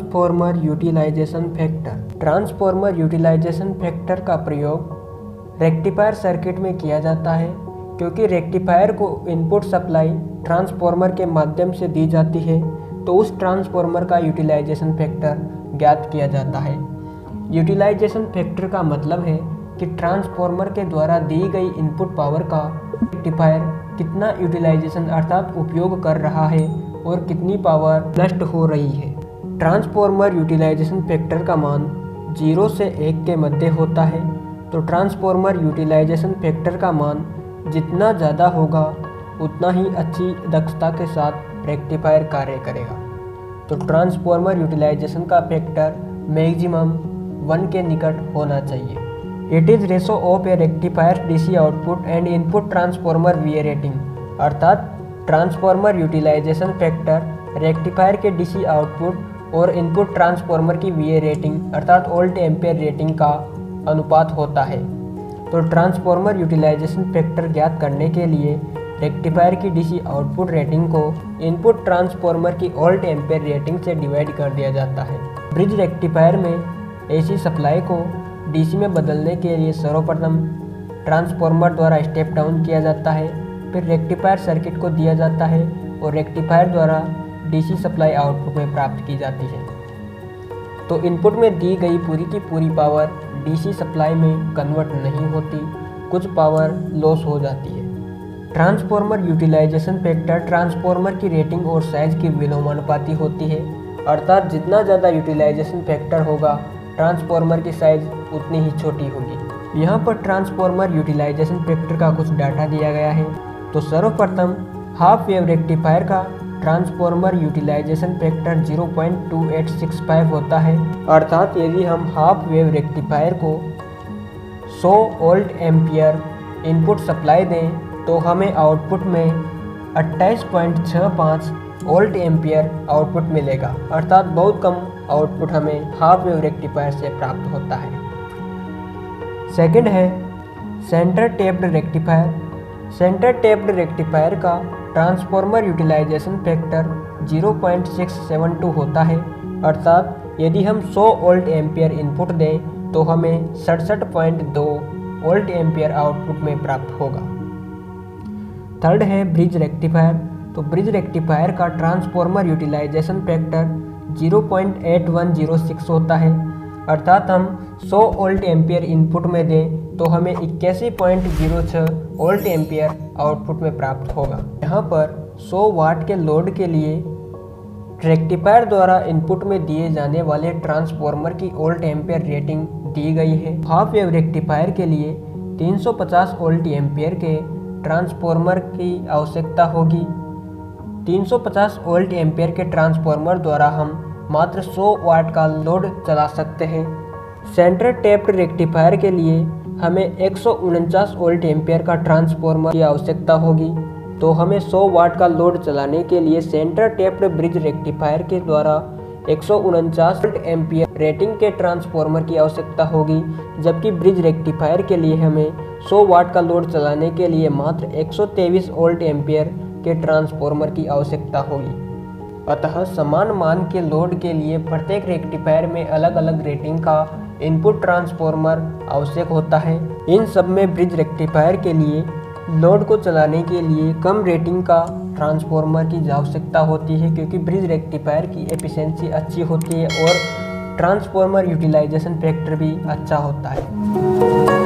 Transformer utilisation factor. Transformer utilisation factor का प्रयोग rectifier circuit में किया जाता है, क्योंकि रेक्टिफायर को इनपुट सप्लाई ट्रांसफॉर्मर के माध्यम से दी जाती है, तो उस ट्रांसफॉर्मर का यूटिलाइजेशन फैक्टर ज्ञात किया जाता है। यूटिलाइजेशन फैक्टर का मतलब है कि ट्रांसफॉर्मर के द्वारा दी गई इनपुट पावर का रेक्टिफायर कितना यूटिलाइजेशन अर्थात उपयोग कर रहा है और कितनी पावर नष्ट हो रही है। ट्रांसफॉर्मर यूटिलाइजेशन फैक्टर का मान 0 से 1 के मध्य होता है, तो ट्रांसफॉर्मर यूटिलाइजेशन फैक्टर का मान जितना ज़्यादा होगा उतना ही अच्छी दक्षता के साथ रेक्टिफायर कार्य करेगा। तो ट्रांसफॉर्मर यूटिलाइजेशन का फैक्टर मैक्सिमम 1 के निकट होना चाहिए। It is ratio of a rectifier DC output and input transformer वीए rating, अर्थात ट्रांसफॉर्मर यूटिलाइजेशन फैक्टर रेक्टिफायर के डीसी आउटपुट और इनपुट ट्रांसफॉर्मर की वीए रेटिंग अर्थात वोल्ट एम्पेयर रेटिंग का अनुपात होता है। तो ट्रांसफॉर्मर यूटिलाइजेशन फैक्टर ज्ञात करने के लिए रेक्टिफायर की डीसी आउटपुट रेटिंग को इनपुट ट्रांसफॉर्मर की वोल्ट एम्पेयर रेटिंग से डिवाइड कर दिया जाता है। ब्रिज रेक्टिफायर में एसी सप्लाई को डीसी में बदलने के लिए सर्वप्रथम ट्रांसफॉर्मर द्वारा स्टेप डाउन किया जाता है, फिर रेक्टिफायर सर्किट को दिया जाता है और रेक्टिफायर द्वारा डीसी सप्लाई आउटपुट में प्राप्त की जाती है। तो इनपुट में दी गई पूरी की पूरी पावर डीसी सप्लाई में कन्वर्ट नहीं होती, कुछ पावर लॉस हो जाती है। ट्रांसफॉर्मर यूटिलाइजेशन फैक्टर ट्रांसफॉर्मर की रेटिंग और साइज की विलोमानुपाती होती है, अर्थात जितना ज़्यादा यूटिलाइजेशन फैक्टर होगा ट्रांसफॉर्मर की साइज उतनी ही छोटी होगी। यहाँ पर ट्रांसफॉर्मर यूटिलाइजेशन फैक्टर का कुछ डाटा दिया गया है। तो सर्वप्रथम हाफ वेव रेक्टिफायर का ट्रांसफॉर्मर यूटिलाइजेशन फैक्टर 0.2865 होता है, अर्थात यदि हम हाफ वेव रेक्टिफायर को 100 वोल्ट एम्पियर इनपुट सप्लाई दें तो हमें आउटपुट में 28.65 वोल्ट एम्पियर आउटपुट मिलेगा, अर्थात बहुत कम आउटपुट हमें हाफ वेव रेक्टिफायर से प्राप्त होता है। सेकंड है centre taped rectifier. Centre taped rectifier का ट्रांसफॉर्मर यूटिलाइजेशन फैक्टर 0.672 होता है, अर्थात यदि हम 100 वोल्ट एम्पियर इनपुट दें तो हमें 67.2 वोल्ट एम्पियर आउटपुट में प्राप्त होगा। थर्ड है ब्रिज रेक्टिफायर। तो ब्रिज रेक्टिफायर का ट्रांसफॉर्मर यूटिलाइजेशन फैक्टर 0.8106 होता है, अर्थात हम 100 वोल्ट एम्पियर इनपुट में दें तो हमें 81.06 वोल्ट एम्पियर आउटपुट में प्राप्त होगा। यहाँ पर 100 वाट के लोड के लिए रेक्टिफायर द्वारा इनपुट में दिए जाने वाले ट्रांसफॉर्मर की वोल्ट एम्पियर रेटिंग दी गई है। हाफ वेव रेक्टिफायर के लिए 350 वोल्ट एम्पियर के ट्रांसफॉर्मर की आवश्यकता होगी। 350 वोल्ट एम्पियर के ट्रांसफॉर्मर द्वारा हम मात्र 100 वाट का लोड चला सकते हैं। सेंटर टेप्ड रेक्टिफायर के लिए हमें 149 वोल्ट एम्पियर का ट्रांसफॉर्मर की आवश्यकता होगी, तो हमें 100 वाट का लोड चलाने के लिए सेंटर टेप्ड ब्रिज रेक्टिफायर के द्वारा 149 वोल्ट एम्पियर रेटिंग के ट्रांसफॉर्मर की आवश्यकता होगी, जबकि ब्रिज रेक्टिफायर के लिए हमें 100 वाट का लोड चलाने के लिए मात्र 123 वोल्ट एम्पियर के ट्रांसफॉर्मर की आवश्यकता होगी। अतः समान मान के लोड के लिए प्रत्येक रेक्टिफायर में अलग अलग रेटिंग का इनपुट ट्रांसफॉर्मर आवश्यक होता है। इन सब में ब्रिज रेक्टिफायर के लिए लोड को चलाने के लिए कम रेटिंग का ट्रांसफॉर्मर की आवश्यकता होती है, क्योंकि ब्रिज रेक्टिफायर की एफिशिएंसी अच्छी होती है और ट्रांसफॉर्मर यूटिलाइजेशन फैक्टर भी अच्छा होता है।